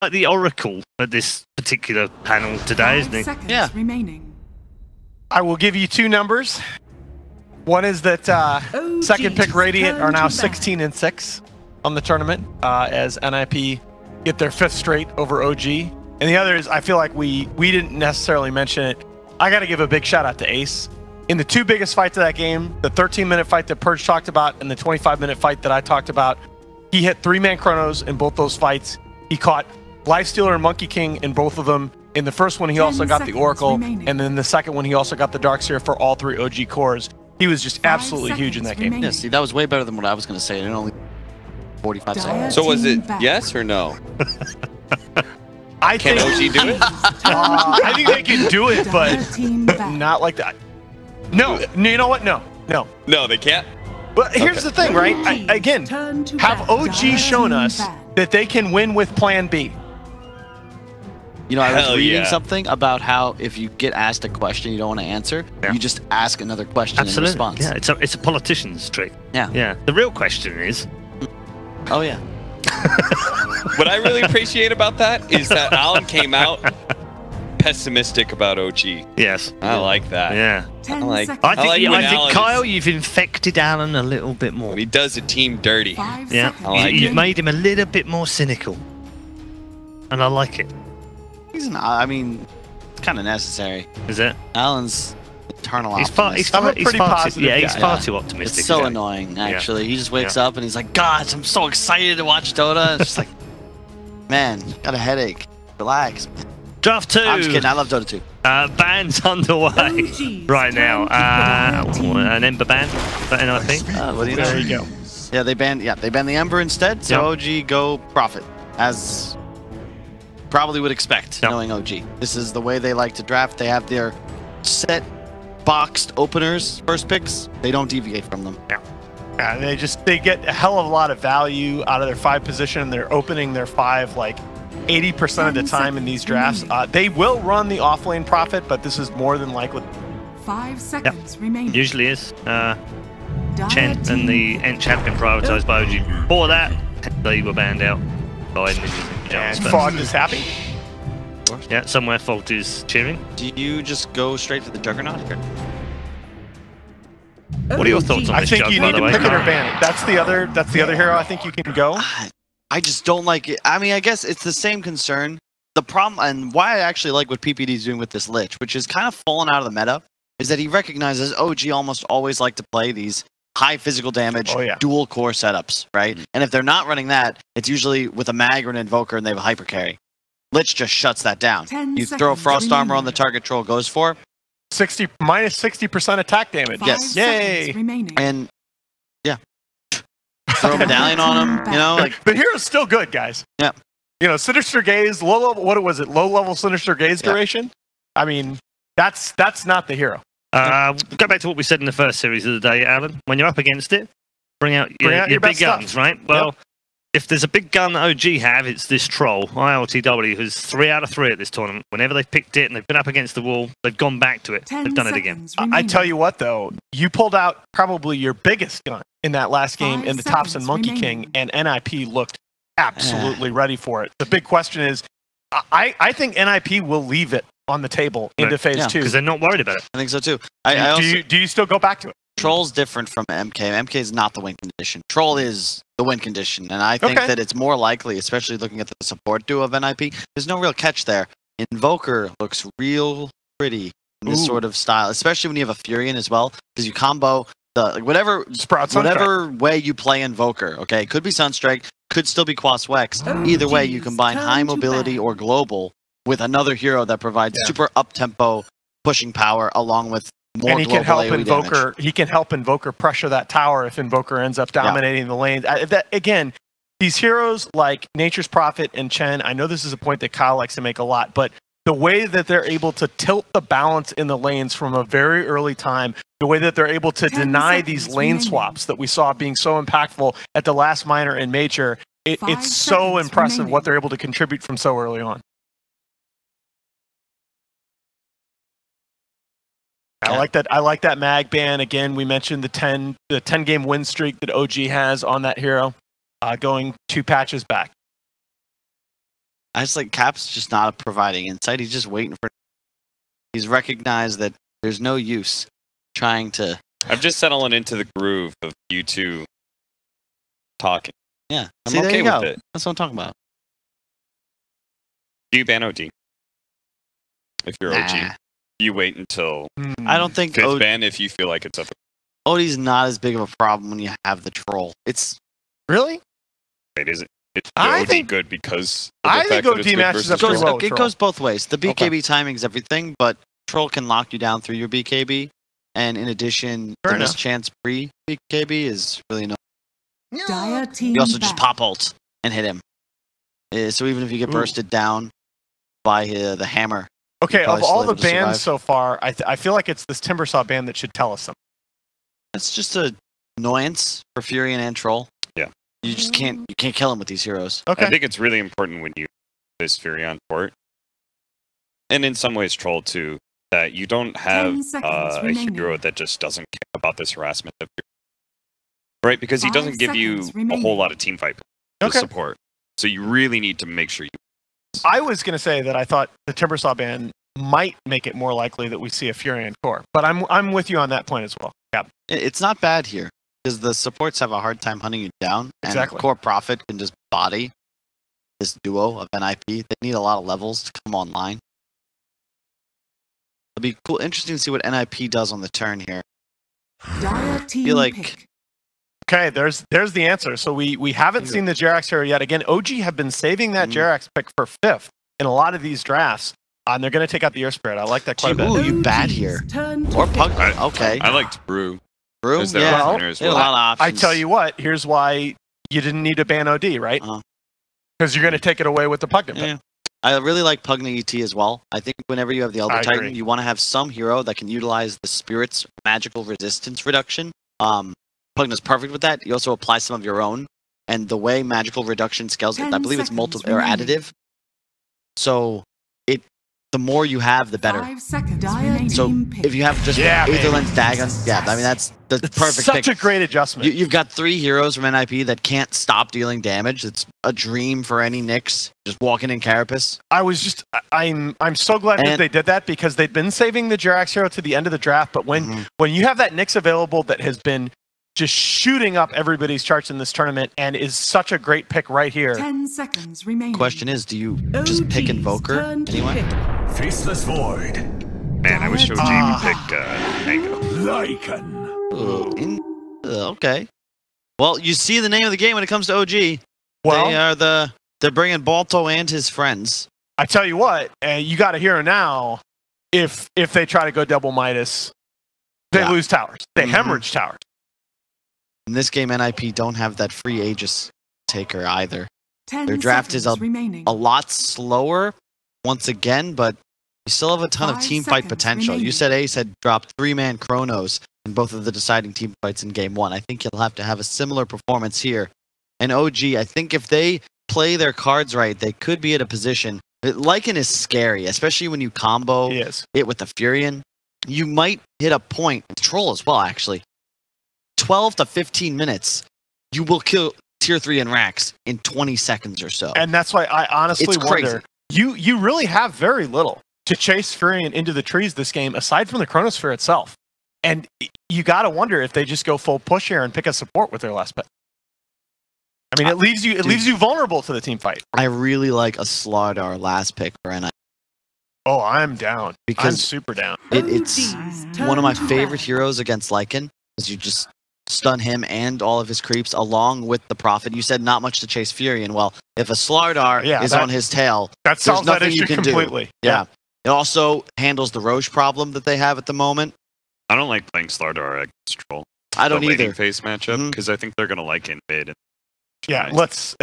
like the oracle at this particular panel today, isn't he? Yeah. Remaining. I will give you 2 numbers. One is that second pick Radiant are now 16-6 on the tournament as NiP get their 5th straight over OG. And the other is, I feel like we didn't necessarily mention it. I got to give a big shout out to Ace. In the 2 biggest fights of that game, the 13-minute fight that Purge talked about and the 25-minute fight that I talked about, he hit 3-man chronos in both those fights. He caught Lifestealer and Monkey King in both of them. In the first one, he also got the Oracle, and then the second one, he also got the Darkseer for all 3 OG cores. He was just absolutely huge in that game. Remaining. Yeah, see, that was way better than what I was going to say. It only 45 seconds. So was it yes or no? Can OG do it? I think they can do it, but not like that. No, you know what? No. No, they can't. But here's the thing, right? Again, have OG shown us that they can win with Plan B? You know, I was Hell reading yeah. something about how if you get asked a question you don't want to answer, you just ask another question in response. Yeah, it's a politician's trick. Yeah. Yeah. The real question is... Oh, yeah. What I really appreciate about that is that Alan came out pessimistic about OG. Yes. I like that. Yeah. I think Alan Kyle, you've infected Alan a little bit more. When he does a team dirty. Yeah. You've made him a little bit more cynical. And I like it. I mean, it's kind of necessary. Is it? Alan's eternal He's optimist. pretty positive Yeah, he's guy. far too optimistic. It's so annoying, actually. He just wakes up and he's like, God, I'm so excited to watch Dota. It's just like, man, got a headache. Relax. Draft 2. I'm just kidding. I love Dota 2. Ban's underway right now. An Ember ban for NiP. What do you know? There you go. Yeah, they banned the Ember instead. So OG go Prophet, as probably would expect, knowing OG. This is the way they like to draft. They have their set boxed openers, first picks. They don't deviate from them. Yeah, they get a hell of a lot of value out of their 5 position. They're opening their 5 like 80% of the time in these drafts. They will run the offlane Prophet, but this is more than likely. 5 seconds remaining. Usually is. Chen and the Ent champion prioritized by OG. For that, they were banned out by Ninjas and Pyjamas. And Fog is happy. Yeah, somewhere Fault is cheering. Do you just go straight to the Juggernaut here? What are your thoughts on I this think jug, you by need the to way? pick it or ban it. That's the other hero I think you can go. I just don't like it. I mean, I guess it's the same concern. The problem, and why I actually like what PPD is doing with this Lich, which is kind of fallen out of the meta, is that he recognizes OG almost always like to play these high physical damage, dual core setups, right? And if they're not running that, it's usually with a mag or an invoker and they have a hyper carry. Lich just shuts that down. You throw Frost Armor on the target troll, goes for minus 60% attack damage. Yes. Yay. And yeah. Throw a medallion on him, you know, like the hero's still good, guys. Yeah. You know, Sinister Gaze, low level, what was it? Low level Sinister Gaze duration? I mean, that's not the hero. Go back to what we said in the first series of the day, Alan. When you're up against it, bring out your big guns, right? Well, if there's a big gun that OG have, it's this troll, ILTW, who's 3 out of 3 at this tournament. Whenever they've picked it and they've been up against the wall, they've gone back to it. They've done it again. I tell you what, though, you pulled out probably your biggest gun in that last game in the Thompson Monkey King, and NiP looked absolutely ready for it. The big question is, I think NiP will leave it on the table into phase 2 because they're not worried about it. I think so too. Do you still go back to it? Troll's different from MK. MK is not the win condition. Troll is the win condition, and I think that it's more likely, especially looking at the support duo of NiP. There's no real catch there. Invoker looks real pretty in this sort of style, especially when you have a Furion as well, because you combo the whatever way you play Invoker. Okay, it could be Sunstrike, could still be Quas Wex. Either way, you combine high mobility or global with another hero that provides super up tempo pushing power along with more and he can help AoE Invoker. damage. He can help Invoker pressure that tower if Invoker ends up dominating the lanes. Again, these heroes like Nature's Prophet and Chen. I know this is a point that Kyle likes to make a lot, but the way that they're able to tilt the balance in the lanes from a very early time, the way that they're able to deny these lane swaps that we saw being so impactful at the last minor and major, it's so impressive what they're able to contribute from so early on. I like that. I like that mag ban. Again, we mentioned the 10 game win streak that OG has on that hero, going 2 patches back. I just like Cap's just not providing insight. He's just waiting for. He's recognized that there's no use trying to. I'm just settling into the groove of you two talking. Yeah, I'm okay with it. That's what I'm talking about. Do you ban OG? If you're OG, you wait until I don't think 5th ban if you feel like it's up. OD's not as big of a problem when you have the troll. It's really. Wait, is it? Is I OD think good because I think OD matches up pretty well. It goes both ways. The BKB timing is everything, but troll can lock you down through your BKB, and in addition, the missed chance pre BKB is really no. You also just pop ult and hit him. So even if you get bursted down by the hammer. Okay, of all the bans so far, I feel like it's this Timbersaw ban that should tell us something. That's just an annoyance for Furion and Troll. Yeah. You just can't kill him with these heroes. Okay. I think it's really important when you this Furion port, and in some ways Troll too, that you don't have a hero that just doesn't care about this harassment of right? Because he doesn't give you a whole lot of team fight support. So you really need to make sure you. I was going to say that I thought the Timbersaw ban might make it more likely that we see a Furion core, but I'm with you on that point as well. Yeah. It's not bad here because the supports have a hard time hunting you down, and Core Prophet can just body this duo of NiP. They need a lot of levels to come online. It'll be cool, interesting to see what NiP does on the turn here. I feel like. Okay, there's the answer. So we haven't seen the Jerax hero yet. Again, OG have been saving that Jerax pick for 5th in a lot of these drafts. And they're going to take out the Air Spirit. I like that quite a bit. Ooh, you bad here. Or Pug. Okay. I liked Brew. Brew? Yeah. Well, a lot of options. I tell you what, here's why you didn't need to ban OD, right? Because you're going to take it away with the Pugna. Yeah. I really like Pugna ET as well. I think whenever you have the Elder Titan, you want to have some hero that can utilize the Spirit's magical resistance reduction. Pugna's perfect with that. You also apply some of your own. And the way magical reduction scales, I believe it's multiple or additive. So the more you have, the better. 5 seconds remaining. So if you have just Aether Lens Dagon, I mean that's the perfect such a great adjustment. You've got 3 heroes from NiP that can't stop dealing damage. It's a dream for any Nyx just walking in Carapace. I'm so glad that they did that because they'd been saving the Jerax hero to the end of the draft. But when you have that Nyx available that has been just shooting up everybody's charts in this tournament and is such a great pick right here. 10 seconds remaining. Question is, do you just pick Invoker anyway? Faceless Void. Man, I wish OG would pick Mango. Lycan. Okay. Well, you see the name of the game when it comes to OG. Well, they're bringing Balto and his friends. I tell you what, you got to hear now. If they try to go double Midas, they lose towers. They hemorrhage towers. In this game, NiP don't have that free Aegis taker either. Their draft is a lot slower, once again, but you still have a ton of team fight potential. You said Ace had dropped 3-man Chronos in both of the deciding team fights in Game 1. I think you'll have to have a similar performance here. And OG, I think if they play their cards right, they could be at a position. Lycan is scary, especially when you combo it with the Furion. You might hit a point, Troll as well, actually. 12 to 15 minutes, you will kill tier 3 and Rax in 20 seconds or so. And that's why I honestly wonder, you really have very little to chase Furion into the trees this game, aside from the Chronosphere itself. And you got to wonder if they just go full push here and pick a support with their last pick. I mean, it leaves you vulnerable to the team fight. I really like a Slardar last pick for NiP. Oh, I'm down. I'm super down. It's one of my favorite heroes against Lycan, because you just stun him and all of his creeps along with the Prophet. You said not much to chase Furion. Well, if a Slardar is on his tail, that solves that issue completely. Yeah. It also handles the Roche problem that they have at the moment. I don't like playing Slardar against Troll. I don't either. Face matchup because I think they're going to like in mid. Yeah, let's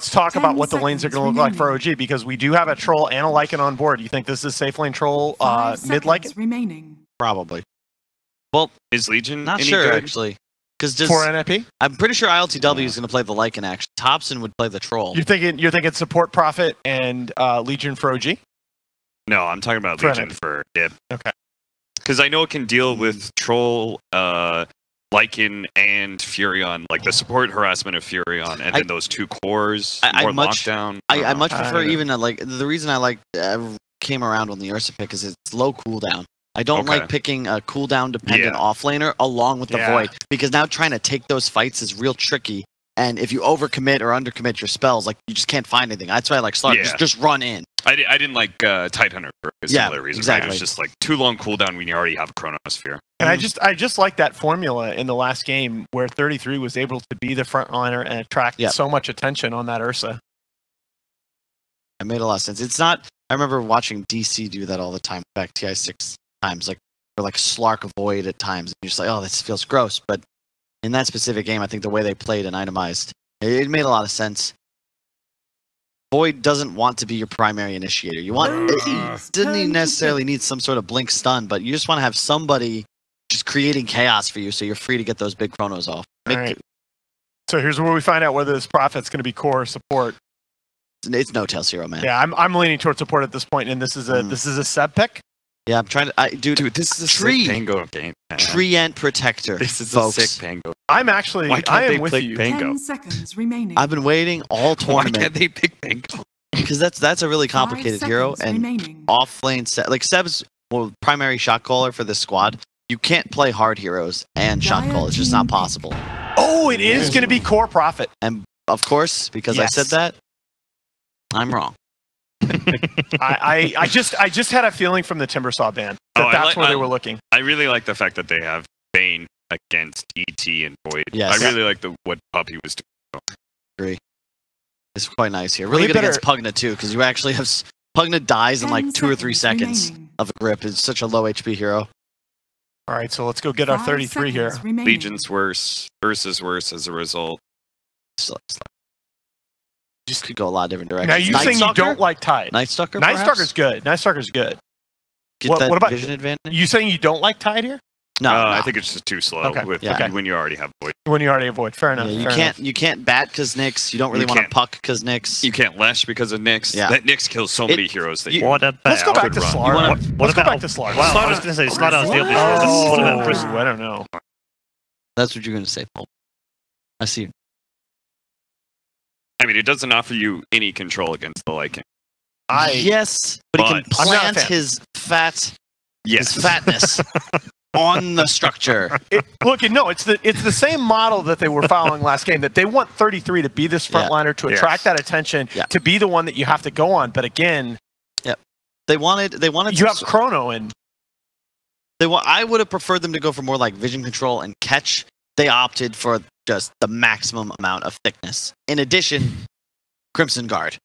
talk about what the lanes are going to look like for OG, because we do have a Troll and a Lycan on board. You think this is safe lane Troll mid Lycan? Remaining. Probably. Well, is Legion not any sure good? Actually, because for NiP, I'm pretty sure ILTW is going to play the Lycan. Actually, Thompson would play the Troll. You're thinking support Prophet and Legion for OG? No, I'm talking about Legion for Dip. Okay. Because I know it can deal with Troll Lycan and Furion, like the support harassment of Furion, and then those 2 cores, more lockdown. I much prefer even like the reason I came around on the Ursa pick is it's low cooldown. I don't like picking a cooldown dependent offlaner along with the Void, because now trying to take those fights is real tricky. And if you overcommit or undercommit your spells, like you just can't find anything. That's why I like Slark. Just run in. I didn't like Tidehunter for a similar reason. Exactly. Right? It was just like too long cooldown when you already have a Chronosphere. And I just like that formula in the last game where 33 was able to be the frontliner and attract so much attention on that Ursa. It made a lot of sense. It's not. I remember watching DC do that all the time. Back TI 6 times, like or like Slark Void at times. And you're just like, oh, this feels gross, but in that specific game, I think the way they played and itemized, it made a lot of sense. Void doesn't want to be your primary initiator. You want doesn't even necessarily need some sort of blink stun, but you just want to have somebody just creating chaos for you, so you're free to get those big chronos off. All right. So here's where we find out whether this Prophet's going to be core or support. It's no Tails Hero, man. Yeah, I'm leaning towards support at this point, and this is a Seb pick. Yeah, I'm trying to. Dude, this is a sick Pango game. Treant Protector. This is folks. a sick Pango. I'm actually. I am with you. Pango? 10 seconds remaining. I've been waiting all tournament. Why can't they pick Pango? Because that's a really complicated hero, and off lane like Seb's primary shot caller for this squad. You can't play hard heroes and shot call. It's just not possible. Oh, it is going to be core Prophet. And of course, because I said that, I'm wrong. I just had a feeling from the Timbersaw ban that that's where they were looking. I really like the fact that they have Bane against ET and Void. Yes. I really like what Puppy was doing. Agree. It's quite nice here. Really good against Pugna too, because you actually have Pugna dies in like 2 or 3 seconds of a grip. It's such a low HP hero. All right, so let's go get our 33 here. Legion's worse. Ursa's worse as a result. Just could go a lot of different directions. Now you saying you don't like Tide? Night Stalker. Night Stalker's good. Night Stalker's good. Get that what about vision advantage? You saying you don't like Tide here? No, I think it's just too slow when you already have Void. When you already have Void, fair enough. Yeah, you can't bat because Nyx. You don't really want to puck because Nyx. You can't Lesh because of Nyx. Yeah. That Nyx kills so many heroes. That let's go back to Slark. Let's go back to Slark. Wow, I was going to say Slark's the obvious. What about Prism? I don't know. That's what you're going to say, Paul. I see you. I mean, it doesn't offer you any control against the Lycan. Yes, but he can plant his fatness on the structure. No, it's the same model that they were following last game. That they want 33 to be this frontliner to attract that attention, to be the one that you have to go on. But again, they wanted. You have Chrono and I would have preferred them to go for more like vision control and catch. They opted for just the maximum amount of thickness. In addition, Crimson Guard.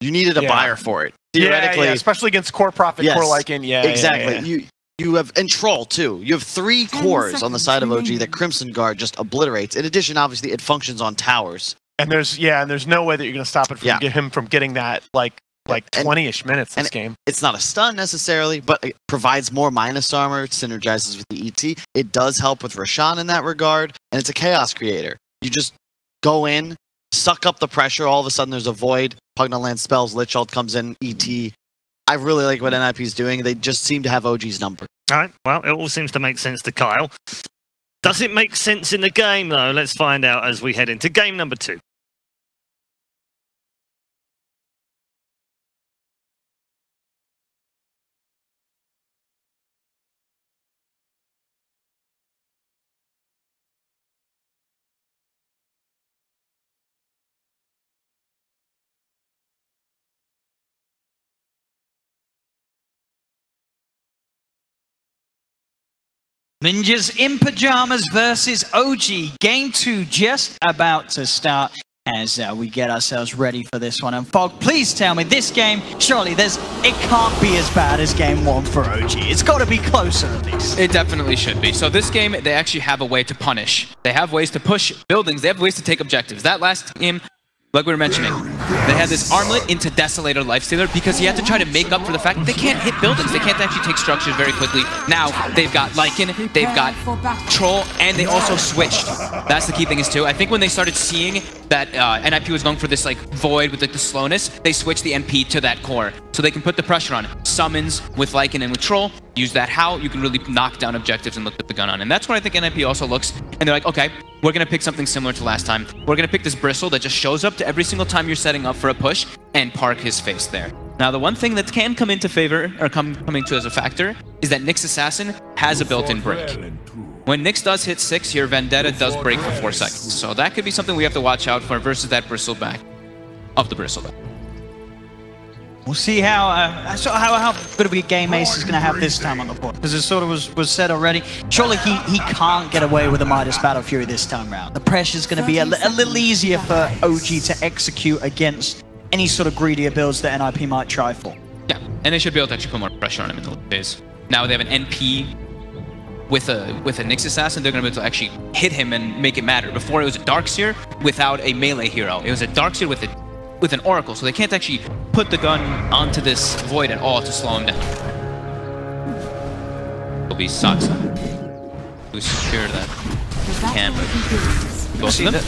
You needed a buyer for it. Theoretically, especially against core Prophet, core Lycan. Exactly. You have and Troll too. You have 3 cores on the side of OG that Crimson Guard just obliterates. In addition, obviously, it functions on towers. And there's no way that you're going to stop it from get him from getting that like 20-ish minutes this game. It's not a stun necessarily, but it provides more minus armor. It synergizes with the ET. It does help with Roshan in that regard, and it's a chaos creator. You just go in, suck up the pressure. All of a sudden, there's a Void. Pugna land spells. Lich Ult comes in. ET. I really like what NiP is doing. They just seem to have OG's number. All right. Well, it all seems to make sense to Kyle. Does it make sense in the game, though? Let's find out as we head into game number 2. Ninjas in Pyjamas versus OG. Game 2 just about to start as we get ourselves ready for this one. And Fog, please tell me, this game, surely it can't be as bad as game 1 for OG. It's got to be closer at least. It definitely should be. So this game, they actually have a way to punish. They have ways to push buildings. They have ways to take objectives. That last game, like we were mentioning, they had this armlet into Desolator Lifestealer because he had to try to make up for the fact that they can't hit buildings. They can't actually take structures very quickly. Now, they've got Lycan, they've got Troll, and they also switched. That's the key thing is too. I think when they started seeing that NiP was going for this like Void with like the slowness, they switched the NP to that core. So they can put the pressure on. Summons with Lycan and with Troll, use that, how you can really knock down objectives and look at the gun on. And that's what I think NiP also looks, and they're like, okay, we're going to pick something similar to last time. We're going to pick this Bristle that just shows up to every single time you're setting up for a push and park his face there. Now, the one thing that can come into favor, or coming to as a factor, is that Nyx's Assassin has a built-in break. When Nyx does hit 6, your Vendetta does break for 4 seconds. So that could be something we have to watch out for versus that Bristleback of the Bristleback. We'll see how good of a game Ace is going to have this time on the board. Because it sort of was said already, surely he can't get away with a Midas Battle Fury this time around. The pressure's going to be a little easier for OG to execute against any sort of greedier builds that NiP might try for. Yeah, and they should be able to actually put more pressure on him in the late phase. Now they have an NP with a Nyx Assassin, they're going to be able to actually hit him and make it matter. Before it was a Darkseer without a melee hero. It was a Darkseer with an Oracle, so they can't actually put the gun onto this Void at all to slow him down. It'll be Saksa who secure that camera. Both of them.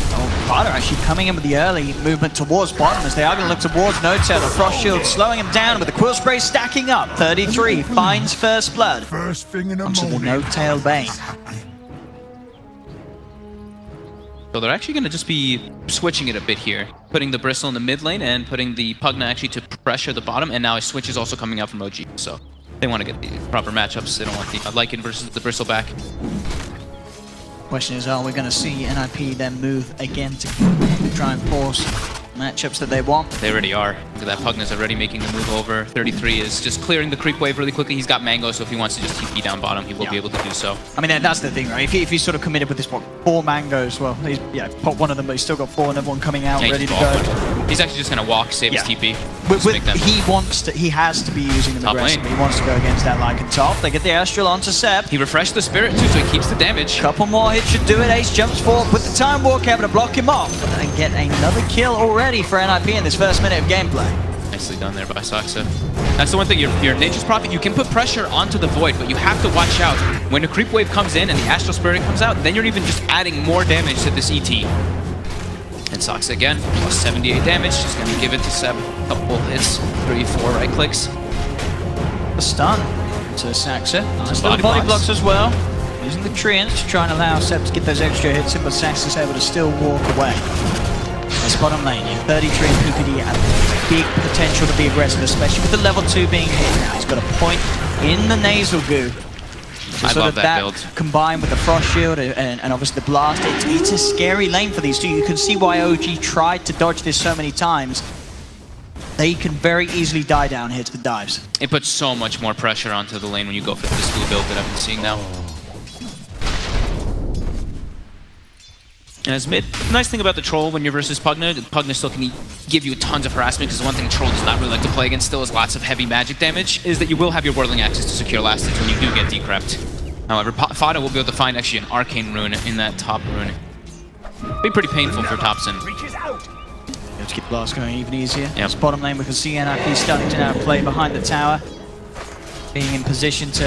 Bada actually coming in with the early movement towards bottom as they are going to look towards Notail. The Frost Shield slowing him down with the Quill Spray stacking up. 33 finds first blood onto the Notail Bane. So they're actually going to just be switching it a bit here. Putting the Bristle in the mid lane and putting the Pugna actually to pressure the bottom. And now a switch is also coming out from OG. So they want to get the proper matchups. They don't want the Lycan versus the Bristleback. Question is, are we going to see NiP then move again to try and force matchups that they want? They already are. Look at that, Pugna's already making the move over. 33 is just clearing the creep wave really quickly. He's got Mango, so if he wants to just TP down bottom, he will be able to do so. I mean, that's the thing, right? If he's sort of committed with this, what, 4 Mangoes, well, he's, put one of them, but he's still got 4, another one coming out, ready to go. He's actually just going to walk, save his TP. He has to be using them aggressively. He wants to go against that Lycan top. They get the Astral onto Seb. He refreshed the Spirit too, so he keeps the damage. Couple more hits should do it. Ace jumps forward with the Time Walk able to block him off and get another kill already for NiP in this first minute of gameplay. Nicely done there by Saksa. That's the one thing, your Nature's Prophet, you can put pressure onto the Void, but you have to watch out. When a creep wave comes in and the Astral Spirit comes out, then you're even just adding more damage to this ET. And Saksa again, plus 78 damage, just gonna give it to Seb. Couple hits, 3, 4 right clicks. The stun to Saksa. Nice little body blocks as well. Using the Treants to try and allow Seb to get those extra hits in, but Saksa's able to still walk away. This bottom lane, 33 in PPD and big potential to be aggressive, especially with the level 2 being hit now. He's got a point in the Nasal Goo. So I love that build. Combined with the Frost Shield and obviously the Blast, it's a scary lane for these two. You can see why OG tried to dodge this so many times. They can very easily die down here to the dives. It puts so much more pressure onto the lane when you go for this blue build that I've been seeing now. And as mid, the nice thing about the Troll when you're versus Pugna, Pugna still can give you tons of harassment, because the one thing Troll does not really like to play against still is lots of heavy magic damage, is that you will have your Whirling Axes to secure last hits when you do get decrept. However, Fada will be able to find actually an Arcane Rune in that top rune. Be pretty painful for Thompson. Let's keep Blast going even easier. Yep. This bottom lane, we can see NiP starting to now play behind the tower, being in position to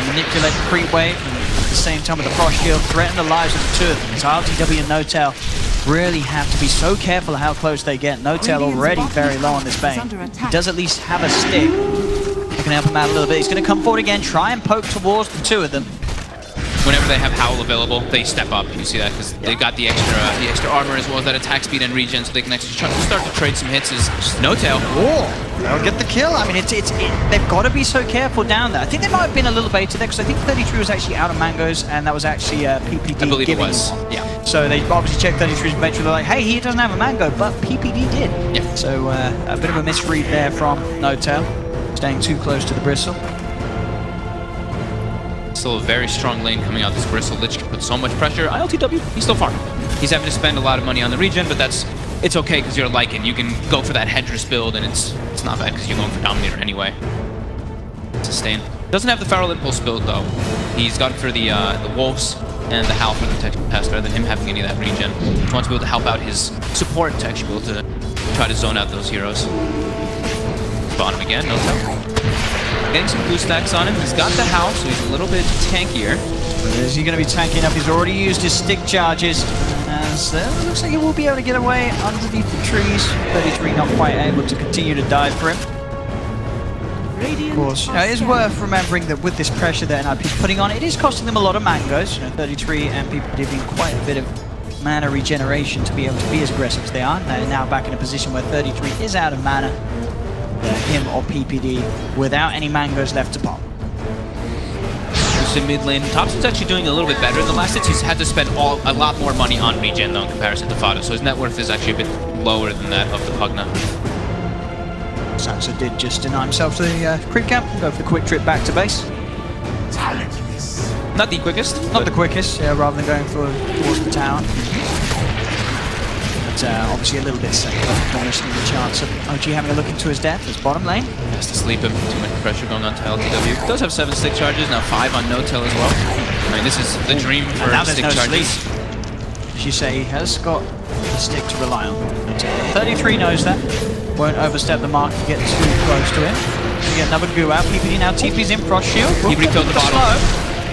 manipulate the creep wave, and at the same time with the Frost Shield, threaten the lives of the two of them. So RTW and Notail really have to be so careful how close they get. Notail already very low on this Bane. He does at least have a stick. They can help him out a little bit. He's going to come forward again, try and poke towards the two of them. Whenever they have Howl available, they step up. You see that because they got the extra armor as well as that attack speed and regen, so they can actually start to trade some hits. As Notail. Oh, they'll get the kill. I mean, they've got to be so careful down there. I think they might have been a little baited there because I think 33 was actually out of Mangoes, and that was actually PPD. I believe it was. Yeah. So they obviously checked 33's inventory. They're like, hey, he doesn't have a Mango, but PPD did. Yeah. So a bit of a misread there from Notail, staying too close to the Bristle. Still a very strong lane coming out. This Bristle Lich can put so much pressure. ILTW, he's still farming. He's having to spend a lot of money on the regen, but it's okay because you're Lycan. You can go for that Hedress build, and it's not bad because you're going for Dominator anyway. Sustain. Doesn't have the Feral Impulse build though. He's got it for the Wolves and the Howl for the Protection Pass rather than him having any of that regen. He wants to be able to help out his support to actually be able to try to zone out those heroes. Bottom again, no tell. Getting some blue stacks on him. He's got the Howl, so he's a little bit tankier. Is he going to be tanky enough? He's already used his stick charges. So it looks like he will be able to get away underneath the trees. 33 not quite able to continue to dive for him. Of course, it is worth remembering that with this pressure that NiP is putting on, it is costing them a lot of mangoes. 33 and people giving quite a bit of mana regeneration to be able to be as aggressive as they are. They're now back in a position where 33 is out of mana. Him or PPD without any mangoes left to pop. In mid lane, Thompson's actually doing a little bit better in the last hits. He's had to spend a lot more money on regen though in comparison to Fada, so his net worth is actually a bit lower than that of the Pugna. Sansa did just deny himself to the creep camp and go for the quick trip back to base. Not the quickest. Not the quickest, yeah, rather than going towards the tower. But obviously a little bit safer, diminishing the chance of OG having a look into his death. His bottom lane. Has to sleep him. Too much pressure going on to LTW. Does have 7 stick charges, now 5 on no-tail as well. I mean, this is the dream for stick charges. As you say, he has got a stick to rely on. 33 knows that. Won't overstep the mark and get too close to him. We get another goo out. PPD now TP's in, Frost Shield. PPD killed the bottle.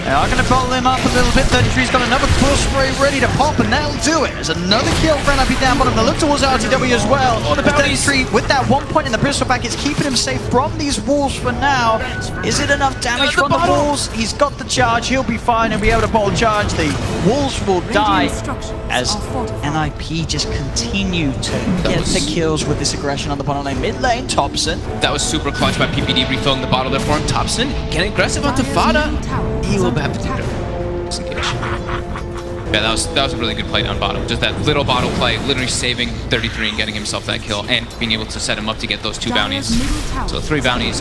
They are going to bottle him up a little bit. 33's got another pull spray ready to pop, and that'll do it. There's another kill for NiP down bottom. They look towards RTW as well. 33 with that 1 point in the pistol pack, it's keeping him safe from these walls for now. Is it enough damage from the walls? He's got the charge. He'll be fine. He'll be able to bottle charge. The walls will die as NiP just continue to get the kills with this aggression on the bottom lane. Mid lane, Thompson. That was super clutch by PPD refilling the bottle there for him. Thompson getting aggressive onto Fada. He will have to do it. Yeah, that was a really good play down bottom. Just that little bottle play, literally saving 33 and getting himself that kill, and being able to set him up to get those 2 bounties. So 3 bounties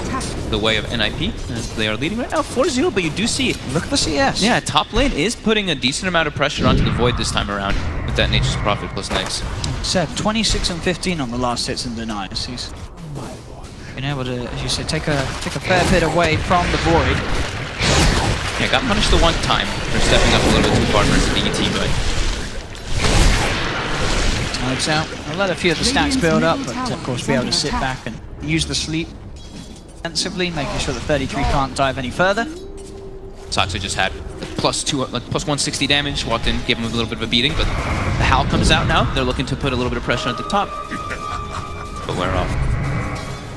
the way of NiP, as they are leading right now 4-0, but you do see... Look at the CS. Yeah, top lane is putting a decent amount of pressure onto the Void this time around with that Nature's Prophet plus Negs. Seb, 26 and 15 on the last hits and denies. He's been able to, as you said, take a fair bit away from the Void. Yeah, got punished the one time for stepping up a little bit too far versus DET, but... Time's out. I'll let a few of the stacks build up, but of course be able to sit back and use the sleep defensively, making sure that 33 can't dive any further. Saxo just had plus 160 damage, walked in, gave him a little bit of a beating, but the Howl comes out now. They're looking to put a little bit of pressure at the top, but wear off.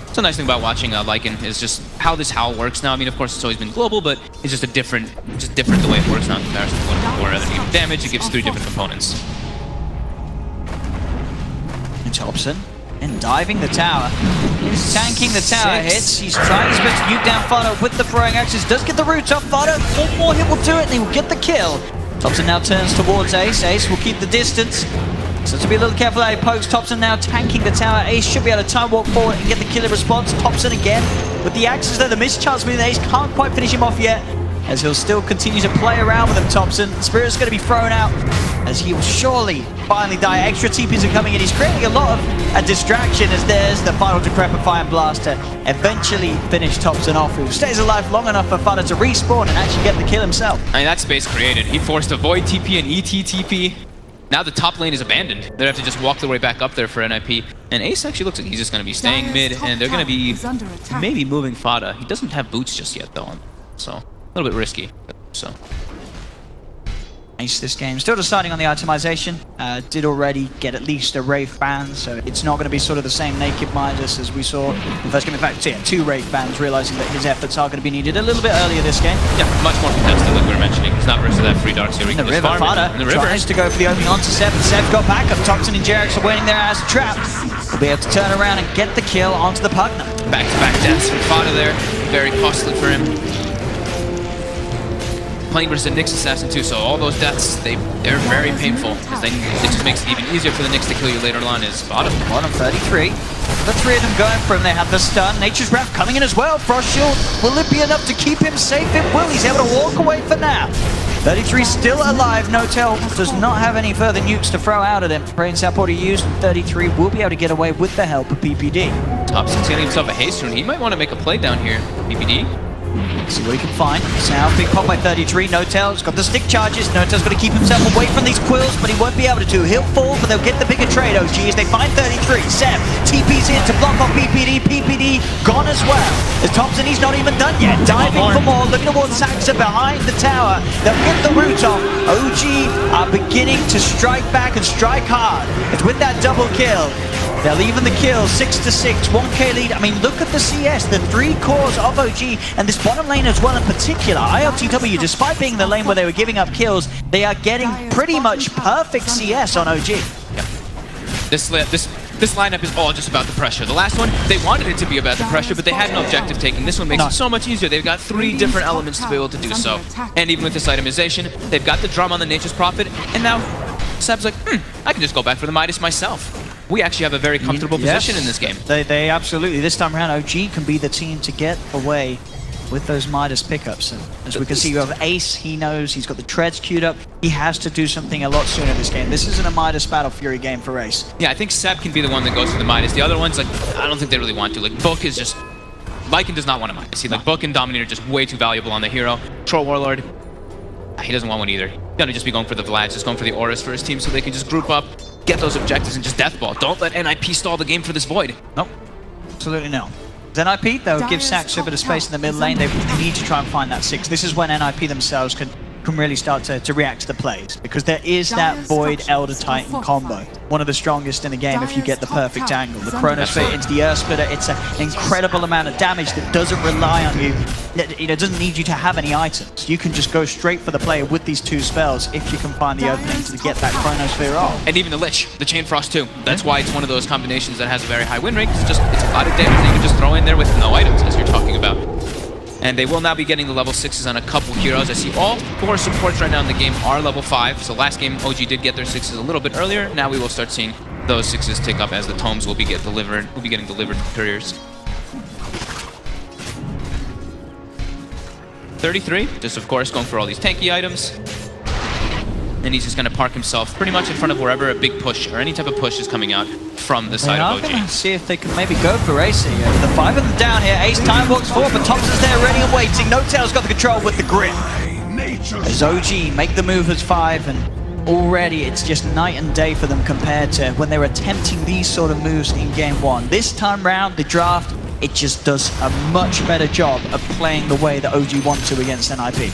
So the nice thing about watching Lycan is just how this Howl works now. I mean, of course, it's always been global, but it's just different the way it works now in comparison to what before. Rather than giving damage, it gives 3 different components. And Thompson, and diving the tower. He's tanking the tower hits. He's trying his best to nuke down Fada with the throwing axes. Does get the root off Fada. 1 more hit will do it, and he will get the kill. Thompson now turns towards Ace. Ace will keep the distance. So to be a little careful how he pokes. Thompson now tanking the tower. Ace should be able to time walk forward and get the killer response. Thompson again with the axes there. The mischance means Ace can't quite finish him off yet, as he'll still continue to play around with him. Thompson, Spirit's going to be thrown out as he will surely finally die. Extra TPs are coming in. He's creating a lot of a distraction as there's the final Decrepit Fire Blast to eventually finish Thompson off, who stays alive long enough for Fada to respawn and actually get the kill himself. I mean, that space created. He forced a Void TP and ET TP. Now the top lane is abandoned. They have to just walk their way back up there for NiP. And Ace actually looks like he's just going to be staying mid, and they're going to be maybe moving Fada. He doesn't have boots just yet, though, so a little bit risky. So Ace this game still deciding on the itemization. Did already get at least a Wraith ban, so it's not going to be sort of the same naked Midas as we saw in the first game. In fact, yeah, 2 Wraith bans, realizing that his efforts are going to be needed a little bit earlier this game. Yeah, much more contested, like we were mentioning. It's not versus that free Dark Series. The river, Fada tries to go for the opening onto Seb. Seb's got backup. Thompson and Jerax are waiting there as a trap. Will be able to turn around and get the kill onto the Pugna. Back-to-back deaths from Fada there. Very costly for him. Playing versus a Nyx assassin too, so all those deaths, they're very painful, because it just makes it even easier for the Nyx to kill you later on. Is bottom 33. The 3 of them going for him. They have the stun. Nature's Wrath coming in as well. Frost Shield, will it be enough to keep him safe? It will. He's able to walk away for now. 33 still alive. No-tail does not have any further nukes to throw out at him. Brain Support he used. 33 will be able to get away with the help of PPD. Thompson's getting himself a haste rune. He might want to make a play down here, PPD. See what he can find. Now, big pop by 33. No-tail's got the stick charges. No-tail's got to keep himself away from these quills, but he won't be able to. He'll fall, but they'll get the bigger trade, OG, as they find 33. Seb TP's in to block off PPD. PPD gone as well. As Thompson, he's not even done yet. Diving for more. Looking towards Saxa behind the tower. They'll get the root off. OG are beginning to strike back and strike hard. It's with that double kill. They'll even the kills, 6-6, 1k lead. I mean, look at the CS, the 3 cores of OG, and this bottom lane as well in particular. ILTW, despite being the lane where they were giving up kills, they are getting pretty much perfect CS on OG. Yep. This lineup is all just about the pressure. The last one, they wanted it to be about the pressure, but they had no objective taking. This one makes it so much easier. They've got 3 different elements to be able to do so. And even with this itemization, they've got the drum on the Nature's Prophet, and now Seb's like, I can just go back for the Midas myself. We actually have a very comfortable position in this game. They absolutely, this time around, OG can be the team to get away with those Midas pickups. And as we can see, you have Ace, he knows, he's got the treads queued up. He has to do something a lot sooner in this game. This isn't a Midas Battle Fury game for Ace. Yeah, I think Seb can be the one that goes for the Midas. The other ones, like, I don't think they really want to. Like, Book is just... Lycan does not want a Midas. He, like, Book and Dominator are just way too valuable on the hero. Troll Warlord, he doesn't want one either. He's gonna just be going for the Vlads, just going for the Auras for his team so they can just group up, get those objectives, and just deathball. Don't let NiP stall the game for this Void. Nope, absolutely no. NiP, they'll give Sax a bit of space in the mid lane. They need to try and find that 6. This is when NiP themselves can really start to react to the plays, because there is that Void Elder Titan combo. One of the strongest in the game if you get the perfect angle. The Chronosphere into the Earth Splitter, it's an incredible amount of damage that doesn't rely on you. It doesn't need you to have any items. You can just go straight for the player with these 2 spells if you can find the opening to get that Chronosphere off. And even the Lich, the Chain Frost too. That's why it's one of those combinations that has a very high win rate. It's a lot of damage that you can just throw in there with no items, as you're talking about. And they will now be getting the level 6s on a couple heroes. I see all 4 supports right now in the game are level 5. So last game, OG did get their 6s a little bit earlier. Now we will start seeing those 6s tick up as the tomes will be getting delivered to couriers. 33, just of course going for all these tanky items. And he's just going to park himself pretty much in front of wherever a big push or any type of push is coming out from the side of OG. Gonna see if they can maybe go for Ace here. The 5 of them down here. Ace time walks forward, but Thompson's is there ready and waiting. No Tail's got the control with the grip. As OG make the move as 5, and already it's just night and day for them compared to when they were attempting these sort of moves in game 1. This time round, the draft, it just does a much better job of playing the way that OG want to against NiP.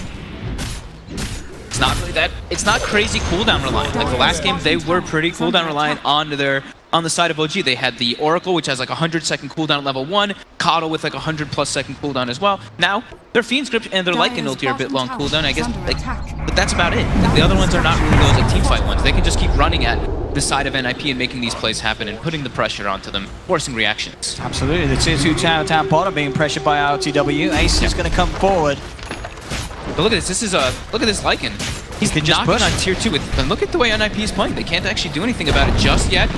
It's not really that. It's not crazy cooldown reliant. Like the last game, they were pretty cooldown reliant on the side of OG. They had the Oracle, which has like 100-second cooldown at level 1, Coddle with like 100+ second cooldown as well. Now their Fiend Script and their Lycan ulti are a bit long cooldown, I guess. But that's about it. The other ones are not really those like teamfight ones. They can just keep running at the side of NiP and making these plays happen and putting the pressure onto them, forcing reactions. Absolutely. The tier 2 town bot are being pressured by ILTW. Ace is going to come forward. But look at this. Look at this Lycan. He's knocking on tier 2 with, and look at the way NiP is playing. They can't actually do anything about it just yet.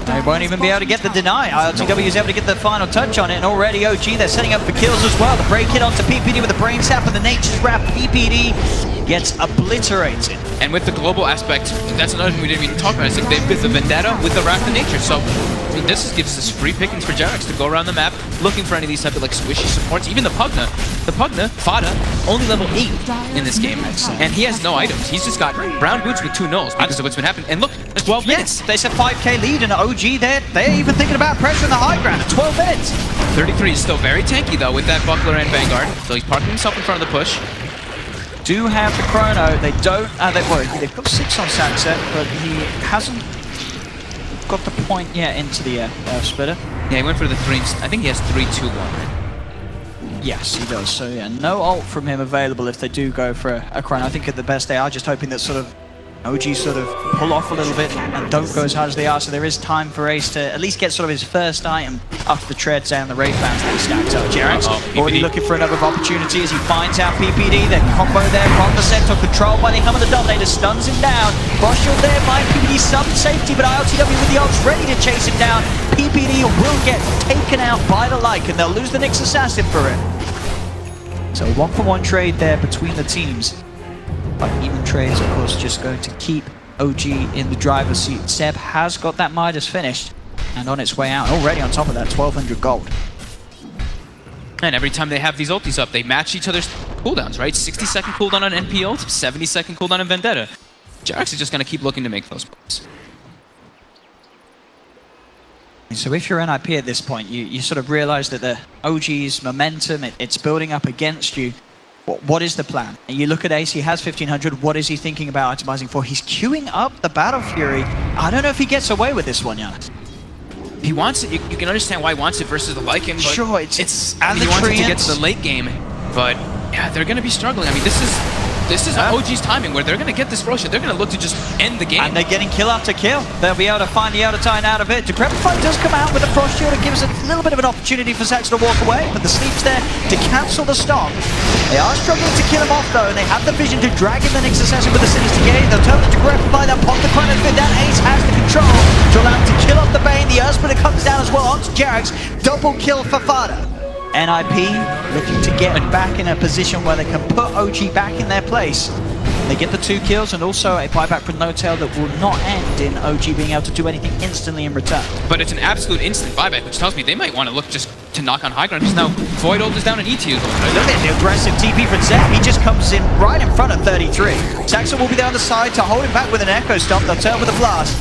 They won't even be able to get the deny. ILTW is able to get the final touch on it, and already OG, they're setting up for kills as well. The break hit onto PPD with the brain sap and the Nature's Wrap. PPD gets obliterated. And with the global aspect, that's another thing we didn't even talk about. It's like they've got the Vendetta with the Wrath of Nature. So I mean, this gives us free pickings for JerAx to go around the map looking for any of these type of like squishy supports. Even the Pugna, Fada, only level 8 in this game. And he has no items. He's just got brown boots with 2 nulls because of what's been happening. And look, 12 minutes. They said 5k lead, and OG, they're even thinking about pressure in the high ground at 12 minutes. 33 is still very tanky though with that Buckler and Vanguard. So he's parking himself in front of the push. Do have the chrono. They don't. They've got 6 on Saxet, but he hasn't got the point yet into the splitter. Yeah, he went for the 3. I think he has 3-2-1. Yes, he does. So yeah, no ult from him available if they do go for a chrono. I think at the best they are just hoping that sort of OG sort of pull off a little bit and don't go as hard as they are, so there is time for Ace to at least get sort of his first item after the treads and the Wraith Bands that he stacked up. JerAx already looking for another opportunity as he finds out PPD, then combo there from the center, controlled by the Hammer the Dominator, stuns him down. Boschel there by PPD, some safety, but ILTW with the ults ready to chase him down. PPD will get taken out by the Lycan, they'll lose the Nyx Assassin for it. So 1-for-1 trade there between the teams. But even trades, of course, just going to keep OG in the driver's seat. Seb has got that Midas finished and on its way out. Already on top of that, 1,200 gold. And every time they have these ultis up, they match each other's cooldowns, right? 60-second cooldown on NP ult, 70-second cooldown on Vendetta. JerAx is just going to keep looking to make those plays. So if you're NiP at this point, you sort of realize that the OG's momentum, it's building up against you. What is the plan? And you look at Ace, he has 1,500. What is he thinking about itemizing for? He's queuing up the Battle Fury. I don't know if he gets away with this one, Giannis. he wants it. You can understand why he wants it versus the Lycan. But sure, it's and he wants it to get to the late game, but yeah, they're going to be struggling. I mean, this is OG's timing where they're going to get this Roshan. They're going to look to just end the game. And they're getting kill after kill. They'll be able to find the Eldertine out of it. Decrepify does come out with a Frost Shield. It gives a little bit of an opportunity for Saxon to walk away, but the Sleep's there to cancel the stop. They are struggling to kill him off though, and they have the vision to drag in the next assassin with the Sinister Gaze. They'll turn to Decrepify, they'll pop the Chronosphere. That Ace has the control to allow him to kill off the Bane. The Earthsplitter comes down as well onto Jerax. Double kill for Fada. NiP looking to get back in a position where they can put OG back in their place. They get the 2 kills and also a buyback from No-Tail that will not end in OG being able to do anything instantly in return. But it's an absolute instant buyback, which tells me they might want to look just to knock on high ground, because now Void Ult is down and ET is going. Look at the aggressive TP from Zep. He just comes in right in front of 33. Saxon will be there on the side to hold him back with an Echo Stomp. They'll turn with a blast.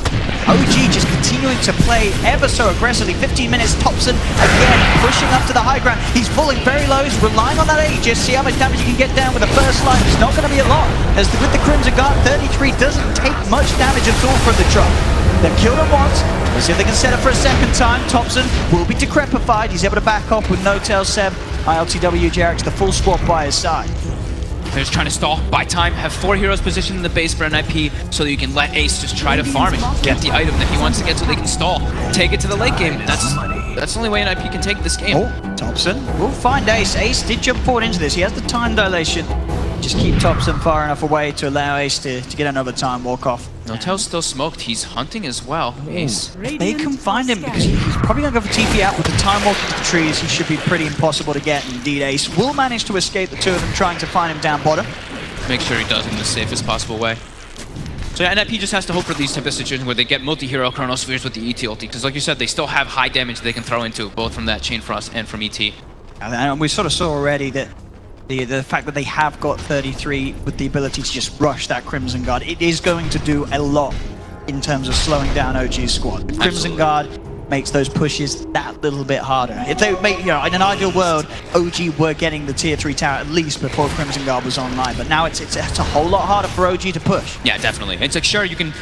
OG just continuing to play ever so aggressively. 15 minutes, Thompson again pushing up to the high ground. He's falling very low, he's relying on that Aegis. See how much damage you can get down with the first line. It's not going to be a lot. As with the Crimson Guard, 33 doesn't take much damage at all from the truck. They've killed him once. Let's see if they can set up for a second time. Thompson will be decrepified. He's able to back off with No-Tail, Seb, ILTW, Jerax, the full squad by his side. They're just trying to stall, buy time, have 4 heroes positioned in the base for NiP so that you can let Ace just try to farm it, get the item that he wants to get so they can stall, take it to the late game. That's the only way NiP can take this game. Oh, Thompson will find Ace. Ace did jump forward into this. He has the time dilation. Just keep Thompson far enough away to allow Ace to get another time walk off. No-Tail's still smoked. He's hunting as well. Ace. They can find him because he's probably going to go for TP out with the time walking to the trees. He should be pretty impossible to get. Indeed, Ace will manage to escape the 2 of them trying to find him down bottom. Make sure he does it in the safest possible way. So yeah, NiP just has to hope for these type of situations where they get multi-hero Chronospheres with the ET ulti. Because like you said, they still have high damage they can throw into, both from that Chain Frost and from ET. And we sort of saw already that the fact that they have got 33 with the ability to just rush that Crimson Guard, it is going to do a lot in terms of slowing down OG's squad. The Crimson Guard makes those pushes that little bit harder. If they make, in an ideal world, OG were getting the tier 3 tower at least before Crimson Guard was online, but now it's a whole lot harder for OG to push. Yeah, definitely. It's like, sure, you can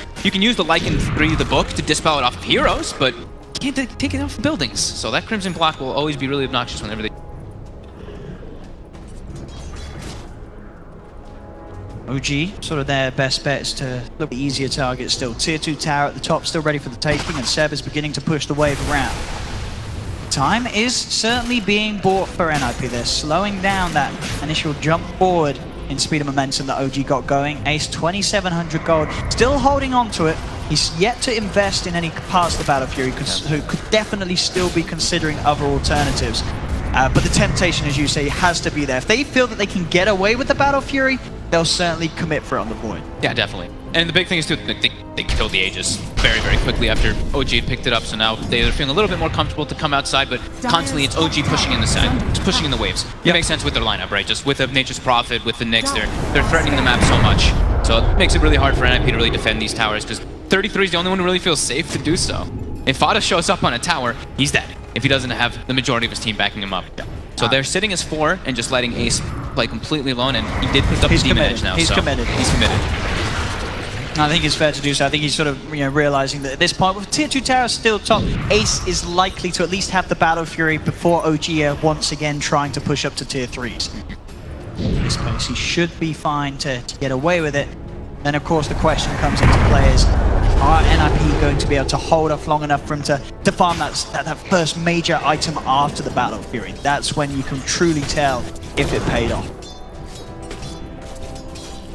use the Lycan 3, the book, to dispel it off of heroes, but you can't take it off buildings. So that Crimson block will always be really obnoxious whenever they... OG, sort of their best bets to look at easier targets still. Tier 2 tower at the top, still ready for the taking, and Seb is beginning to push the wave around. Time is certainly being bought for NiP. They're slowing down that initial jump forward in speed and momentum that OG got going. Ace, 2,700 gold, still holding on to it. He's yet to invest in any parts of the Battle Fury, who could definitely still be considering other alternatives. But the temptation, as you say, has to be there. If they feel that they can get away with the Battle Fury, they'll certainly commit for it on the Void. Yeah, definitely. And the big thing is, too, they killed the Aegis very, very quickly after OG had picked it up, so now they're feeling a little bit more comfortable to come outside, but constantly it's OG pushing in the side, just pushing in the waves. It makes sense with their lineup, right? Just with the Nature's Prophet, with the Nyx, they're threatening the map so much. So it makes it really hard for NiP to really defend these towers, because 33 is the only one who really feels safe to do so. If Fada shows up on a tower, he's dead, if he doesn't have the majority of his team backing him up. So they're sitting as 4 and just letting Ace play completely alone, and he did pick up the Demon Edge now. He's committed. He's committed. I think it's fair to do so. I think he's sort of realizing that at this point, with Tier 2 towers still top, Ace is likely to at least have the Battle Fury before OG once again trying to push up to Tier 3s. In this case, he should be fine to get away with it. Then, of course, the question comes into play is, are NiP going to be able to hold off long enough for him to farm that first major item after the Battle Fury? That's when you can truly tell if it paid off.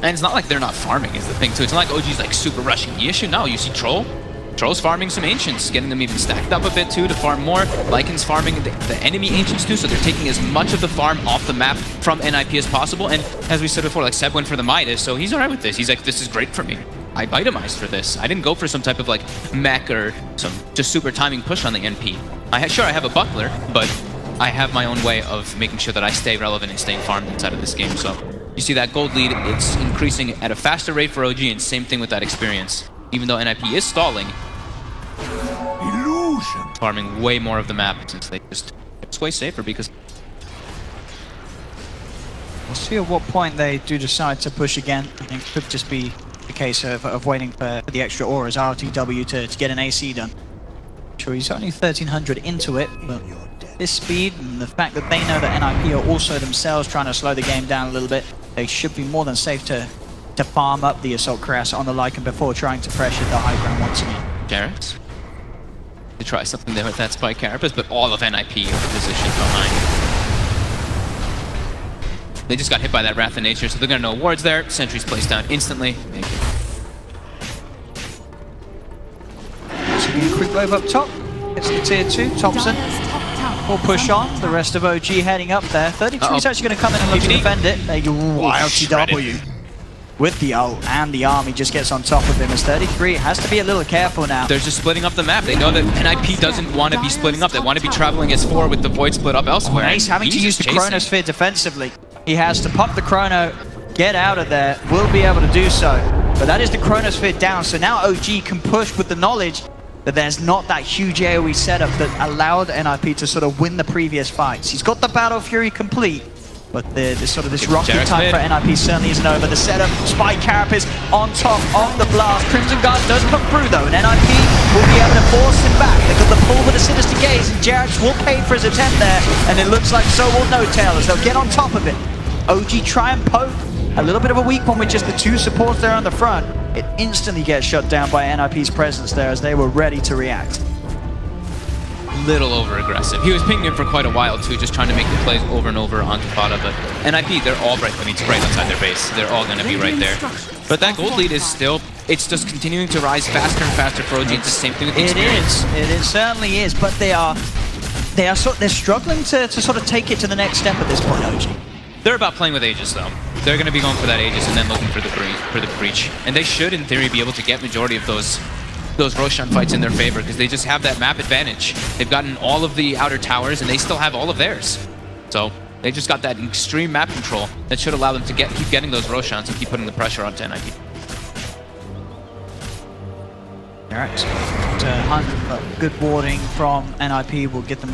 And it's not like they're not farming is the thing too. It's not like OG's like super rushing the issue. No, you see Troll's farming some Ancients, getting them even stacked up a bit too to farm more. Lycan's farming the enemy Ancients too, so they're taking as much of the farm off the map from NiP as possible. And as we said before, like Seb went for the Midas, so he's alright with this. He's like, this is great for me. I itemized for this. I didn't go for some type of like mech or some just super timing push on the NP. Sure, I have a buckler, but I have my own way of making sure that I stay relevant and staying farmed inside of this game. So you see that gold lead, it's increasing at a faster rate for OG, and same thing with that experience. Even though NiP is stalling, farming way more of the map since they it's way safer because... We'll see at what point they do decide to push again. I think it could just be the case of waiting for the extra auras, RTW, to get an AC done. Sure, he's only 1300 into it, but this speed and the fact that they know that NiP are also themselves trying to slow the game down a little bit, they should be more than safe to farm up the Assault Cuirass on the Lycan before trying to pressure the high ground once again. Jarrex to try something there with that Spike Carapace, but all of NiP are positioned behind. They just got hit by that Wrath of Nature, so they're gonna know wards there. Sentries placed down instantly. So a quick wave up top. It's the tier 2, Thompson will push on. The rest of OG heading up there. 33 is actually going to come in and look to defend it. There you go, LTW. With the ult, and the army just gets on top of him as 33 has to be a little careful now. They're just splitting up the map. They know that NiP doesn't want to be splitting up. They want to be traveling as 4 with the Void split up elsewhere. He's having to use the Chronosphere defensively. He has to pop the Chrono, get out of there, will be able to do so. But that is the Chronosphere down, so now OG can push with the knowledge that there's not that huge AoE setup that allowed NiP to sort of win the previous fights. He's got the Battle Fury complete, but this rocky time for NiP certainly isn't over. The setup, Spike Carapace on top of the blast. Crimson Guard does come through though, and NiP will be able to force him back. They've got the pull with a Sinister Gaze, and Jarrex will pay for his attempt there, and it looks like so will No Tail as they'll get on top of it. OG try and poke. A little bit of a weak one with just the 2 supports there on the front. It instantly gets shut down by NiP's presence there as they were ready to react. Little over-aggressive. He was pinging him for quite a while too, just trying to make the plays over and over on Kafada, but NiP, they're all right, right outside their base. They're all going to be right there. But that gold lead is still, it's just continuing to rise faster and faster for OG. It's the same thing with the experience. It certainly is, but they're struggling to sort of take it to the next step at this point, OG. They're about playing with Aegis though. They're going to be going for that Aegis and then looking for the breach. And they should, in theory, be able to get majority of those Roshan fights in their favor because they just have that map advantage. They've gotten all of the outer towers and they still have all of theirs. So they just got that extreme map control that should allow them to keep getting those Roshans and keep putting the pressure onto NiP. Alright, good warding from NiP will get them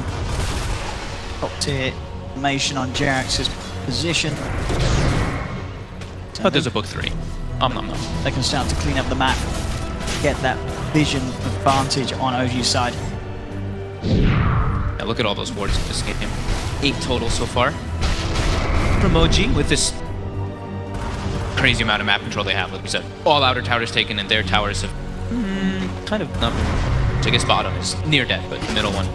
top tier information on Jarrex's position. But there's a book 3. They can start to clean up the map, get that vision advantage on OG's side. Yeah, look at all those wards in this game. 8 total so far from OG with this crazy amount of map control they have. Like we said, all outer towers taken and their towers have kind of not. I guess bottom is near dead, but the middle one.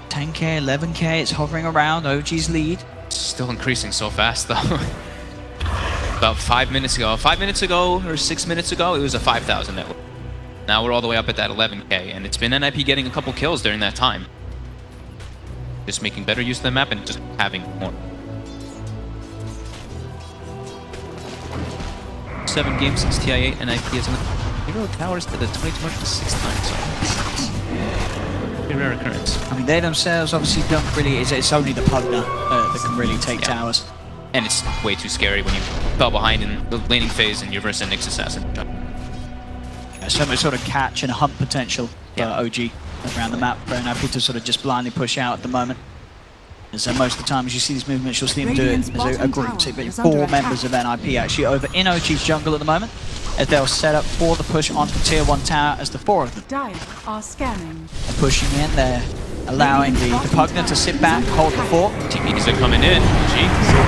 10k, 11k, it's hovering around OG's lead. Still increasing so fast though. About 5 minutes ago or 6 minutes ago, it was a 5,000 network. Now we're all the way up at that 11k, and it's been NiP getting a couple kills during that time. Just making better use of the map and just having more. 7 games since TI8, NiP has 0 towers to the 2200 6 times. So pretty rare occurrence. I mean, they themselves obviously don't really. It's only the Pugna that can really take towers. And it's way too scary when you fell behind in the laning phase and you versus a Nyx assassin. Yeah, so much sort of catch and hunt potential for OG around the map for NiP to sort of just blindly push out at the moment. So most of the times you see these movements, you'll see them do it as a group. So 4 members of NiP actually over in OG's jungle at the moment, as they'll set up for the push onto tier 1 tower as the 4 of them. Dire are scanning. They're pushing in there, allowing the Pugna to sit back, hold the fort. TPs are coming in.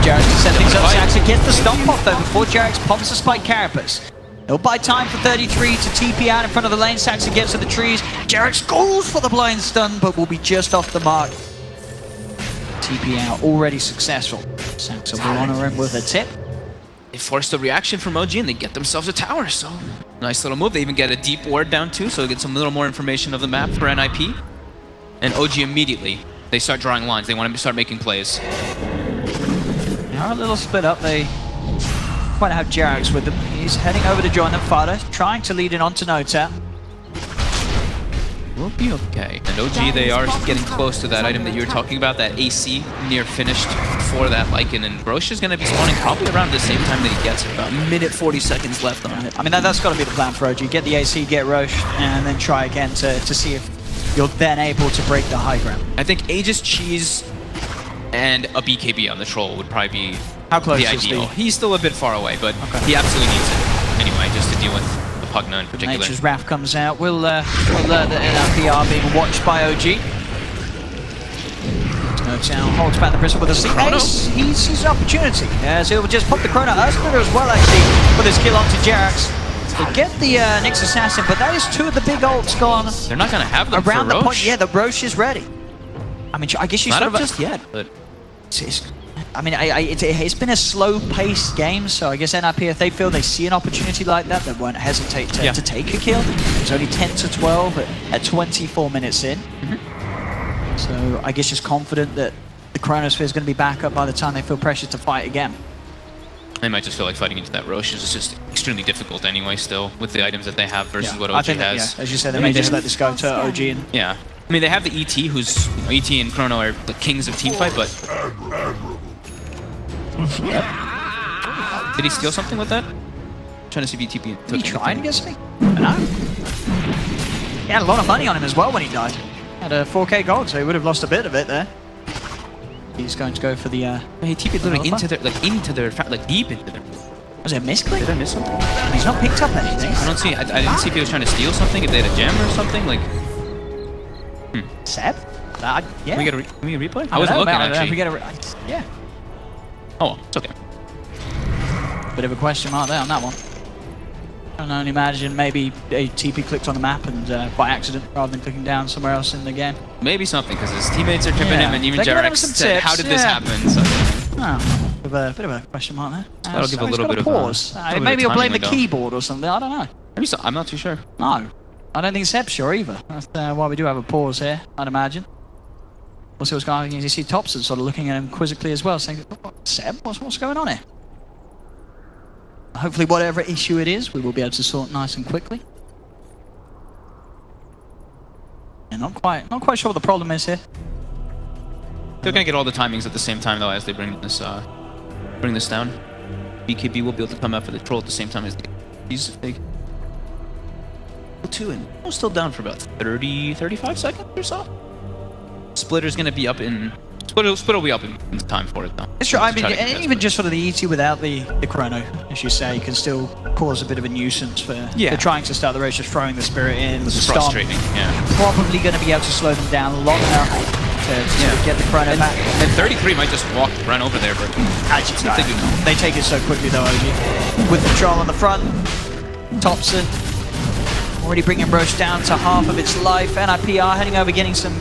Jarrex to set things up. Saxon gets the stomp off though before Jarrex pops the Spike Carapace. He'll buy time for 33 to TP out in front of the lane. Saxon gets to the trees. Jarrex goes for the blind stun, but will be just off the mark. TP out, already successful. Saxon will honor him with a tip. They force the reaction from OG and they get themselves a tower, so nice little move. They even get a deep ward down too, so they get some little more information of the map for NiP. And OG immediately, they start drawing lines. They want to start making plays. They are a little split up. They quite have Jarrex with them. He's heading over to join them. Fada trying to lead in onto Nota. We'll be okay. And OG, they are getting close to that item that you were talking about, that AC near finished for that Lycan. And Roche is going to be spawning probably around the same time that he gets it. About a minute 40 seconds left on it. I mean, that's got to be the plan for OG. Get the AC, get Roche, and then try again to see if you're then able to break the high ground. I think Aegis, Cheese, and a BKB on the troll would probably be How close the is ideal. He's still a bit far away, but he absolutely needs it. anyway, just to deal with the Pugna in particular. Nature's Wrath comes out. We'll learn that NiP are being watched by OG. Snowtown holds back the pistol with a sleep ace. He's his opportunity. As he'll just pop the Chrono Earthsplitter as well, actually, with his kill onto Jerax. They get the Nyx Assassin, but that is two of the big ults gone. They're not going to have them around for the Roche. point. Yeah, the Roche is ready. I mean, I guess you not sort up of just yet, but it's been a slow-paced game, so I guess NiP, if they feel they see an opportunity like that, they won't hesitate to take a kill. It's only 10 to 12 at 24 minutes in. So I guess just confident that the Chronosphere is going to be back up by the time they feel pressure to fight again. They might just feel like fighting into that Roche is just extremely difficult anyway still, with the items that they have versus what OG has. As you said, they may just let this go to OG. And I mean, they have the ET, who's... ET and Chrono are the kings of teamfight, but... Did he steal something with that? I'm trying to see if ETP took Did he try and get me? No. He had a lot of money on him as well when he died. Had a 4k gold, so he would have lost a bit of it there. He's going to go for the... he TP'd literally into their, deep into them. Was it a misclick? Did I miss something? He's not picked up anything. I don't see... I didn't see if he was trying to steal something, if they had a gem or something, like... Seb? Yeah. Can we get a replay? I wasn't looking, actually. Yeah. Oh, well, it's okay. Bit of a question mark there on that one. I can only imagine maybe a TP clicked on the map and by accident rather than clicking down somewhere else in the game. Maybe something, because his teammates are tipping him, and even Jerax said, how did this happen? So, a bit of a question mark there. That'll give a little bit of pause. Maybe he'll blame the keyboard or something, I don't know. Maybe so, I'm not too sure. No. I don't think Seb's sure either. That's why we do have a pause here, I'd imagine. We'll see what's going on. You see Thompson sort of looking at him quizzically as well, saying, Seb, what's going on here? Hopefully whatever issue it is, we will be able to sort nice and quickly. Yeah, not quite sure what the problem is here. They're gonna get all the timings at the same time though as they bring this down. BKB will be able to come out for the troll at the same time as these big. 2 and we're still down for about 35 seconds or so. Splitter's gonna be up in Splitter will be up in time for it though. It's true. I mean, and even just sort of the ET without the Chrono, as you say, can still cause a bit of a nuisance for trying to start the race, just throwing the Spirit in. It's frustrating. Probably going to be able to slow them down long enough to get the Chrono back. And 33 might just run over there, but actually, they take it so quickly though, OG. With the troll on the front, Thompson already bringing Roche down to half of its life. NiP are heading over, getting some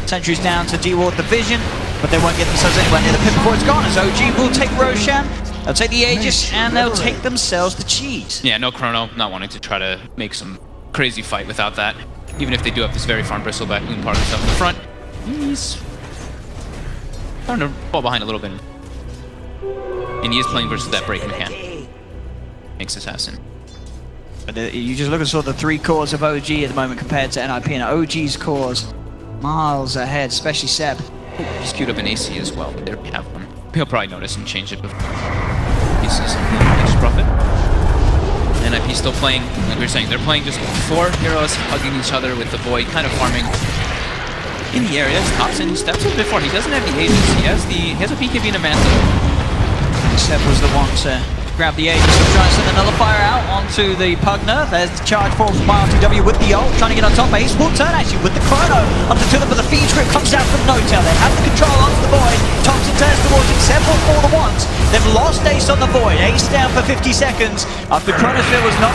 sentries down to deward the vision, but they won't get themselves anywhere near the pit before it's gone, as OG will take Roshan, they'll take the Aegis, and they'll take themselves the cheese. Yeah, no Chrono, not wanting to try to make some crazy fight without that. Even if they do have this very farm bristleback loom part of himself in the front, he's starting to fall behind a little bit. And he is playing versus that break mechanic. Makes Assassin. But you just look at sort of the 3 cores of OG at the moment compared to NiP, and OG's cores miles ahead, especially Seb. He's queued up an AC as well, but there we have one. He'll probably notice and change it before he sees something. Just profit. NiP still playing, like we were saying, they're playing just 4 heroes hugging each other with the Void, kind of farming in the area. Thompson steps up before. He doesn't have the Aegis. He has a BKB and a Manta. Seb was the one to grab the Aegis and try and send the Nullifier out onto the Pugna. There's the charge force from RTW with the ult, trying to get on top. Ace will turn actually with the Chrono onto them, but the feed script comes out from No-Tail. They have the control onto the Void. Thompson turns towards him. Seb will fall the once. They've lost Ace on the Void. Ace down for 50 seconds after Chronosphere was not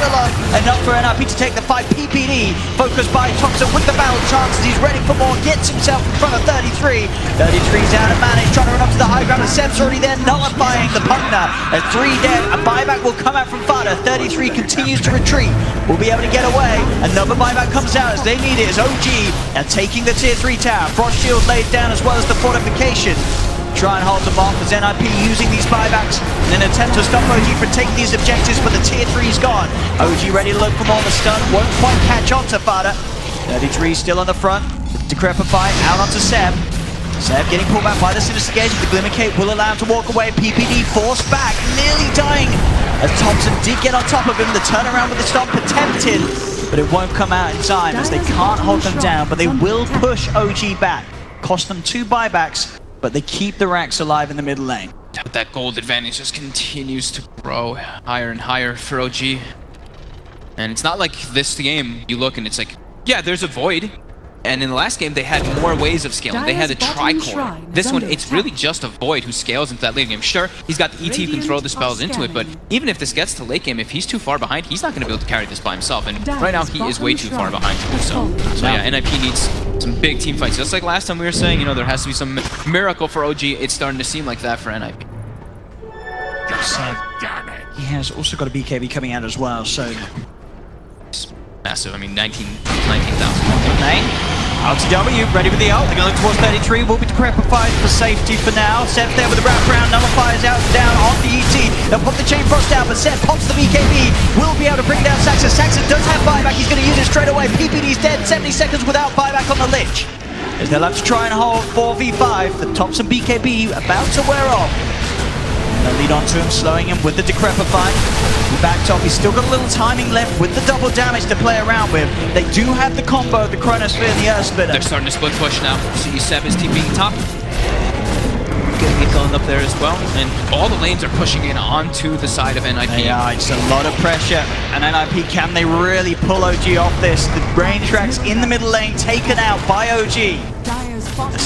enough for NiP to take the fight. PPD focused by Thompson with the battle chances. He's ready for more. Gets himself in front of 33. 33's out of mana. He's trying to run up to the high ground, and Seb's already there nullifying the Pugna. At 3 dead. A buyback will come out from Fada. 33 continues to retreat. Will be able to get away. Another buyback comes out as they need it. As OG now taking the tier 3 tower. Frost shield laid down as well as the fortification. Try and hold them off as NiP using these buybacks in an attempt to stop OG from taking these objectives, but the tier 3's gone. OG ready to look for more of the stun. Won't quite catch on to Fada. 33 still on the front. Decrepify out onto Seb. Seb getting pulled back by the Sinister Gauge. The Glimmer Cape will allow him to walk away. PPD forced back, nearly dying. As Thompson did get on top of him, the turnaround with the stomp attempted, but it won't come out in time as they can't hold them down, but they will push OG back. Cost them 2 buybacks, but they keep the racks alive in the middle lane. But that gold advantage just continues to grow higher and higher for OG. And it's not like this game, you look and it's like, yeah, there's a void. And in the last game, they had more ways of scaling. They had a tricore. This one, it's really just a void who scales into that late game. Sure, he's got the ET who can throw the spells into it, but even if this gets to late game, if he's too far behind, he's not going to be able to carry this by himself. And right now, he is way too far behind. So yeah, NiP needs some big team fights. Just like last time we were saying, you know, there has to be some miracle for OG. It's starting to seem like that for NiP. He has also got a BKB coming out as well, so... Massive, I mean, 19,000. LTW, ready with the ult. They're going to look towards 33. Will be decrepified for safety for now. Seb there with the wraparound. Nullifies out down on the ET. They'll pop the chain frost down, but Seb pops the BKB. Will be able to bring down Saxa. Saxa does have buyback. He's going to use it straight away. PPD's dead. 70 seconds without buyback on the Lich. As they'll have to try and hold 4v5. The Thompson BKB about to wear off. They'll lead onto him, slowing him with the Decrepify. He backed off. He's still got a little timing left with the double damage to play around with. They do have the combo, the Chronosphere and the Earth Splitter. They're starting to split push now. See Seb is TPing top. Getting it going up there as well. And all the lanes are pushing in onto the side of NiP. Yeah, it's a lot of pressure. And NiP, can they really pull OG off this? The brain tracks in the middle lane taken out by OG.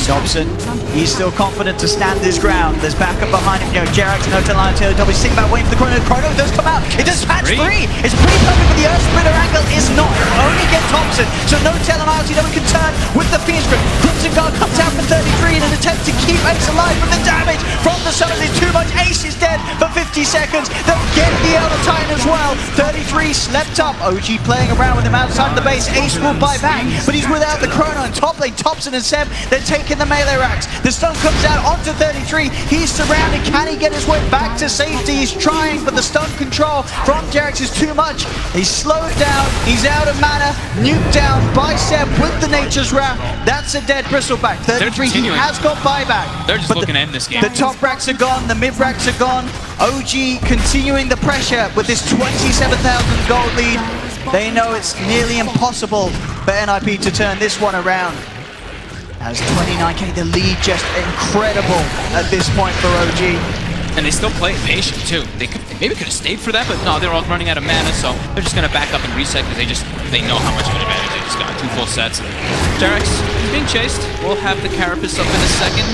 Thompson, he's still confident to stand his ground. There's backup behind him, you know, Jerax and Hotel Lion Taylor Dobby sitting back waiting for the Chrono. Chrono does come out. It does patch free. It's pretty perfect, but the Earth Splitter angle is not. It'll only get Thompson. So no telling LTW can turn with the Phoenix Grip. Crimson Guard comes out for 33 in an attempt to keep Ace alive, but the damage from the Summons is too much. Ace is dead for 50 seconds. They'll get the Elder Titan as well. 33 slept up. OG playing around with him outside the base. Ace will buy back, but he's without the Chrono. And top lane, Thompson and Seb, they're taking the melee racks. The stun comes out onto 33. He's surrounded. Can he get his way back to safety? He's trying, but the stun control from Jerax is too much. He's slowed down. He's out of mana. Nuked down by Seb with the Nature's Wrath. That's a dead Bristleback. 33, he has got buyback. They're just looking to end this game. The top racks are gone. The mid racks are gone. OG continuing the pressure with this 27,000 gold lead. They know it's nearly impossible for NiP to turn this one around. As 29k, the lead just incredible at this point for OG. And they still play patient too. They maybe could have stayed for that, but no, they're all running out of mana, so they're just gonna back up and reset because they know how much of an advantage they just got. 2 full sets. Jerax is being chased. We'll have the Carapace up in a second.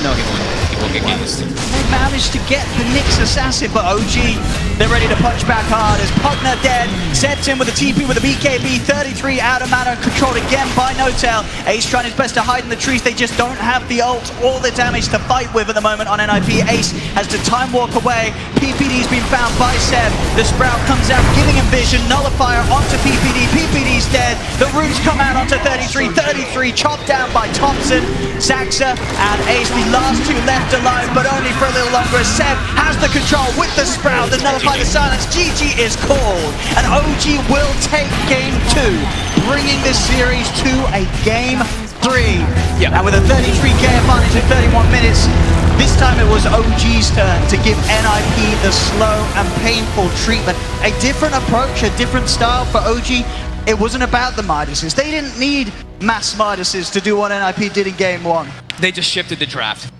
No, he won't. He will get gassed. They managed to get the Nyx Assassin, but OG, they're ready to punch back hard as Pugner dead. Sets in with a TP with a BKB. 33 out of mana, controlled again by Notel. Ace trying his best to hide in the trees. They just don't have the ult or the damage to fight with at the moment on NiP. Ace has to time walk away. PPD's been found by Seb. The Sprout comes out, giving him vision. Nullifier onto PPD. PPD's dead. The runes come out onto 33. 33 chopped down by Thompson, Saxa, and Ace. The last two left alive, but only for a little longer. Seb has the control with the Sprout. The Nullify the silence. GG is called. And OG will take game 2, bringing this series to a game 3. Yeah. And with a 33k advantage in 31 minutes, this time it was OG's turn to give NiP the slow and painful treatment. A different approach, a different style for OG. It wasn't about the Midases. They didn't need mass Midases to do what NiP did in game 1. They just shifted the draft.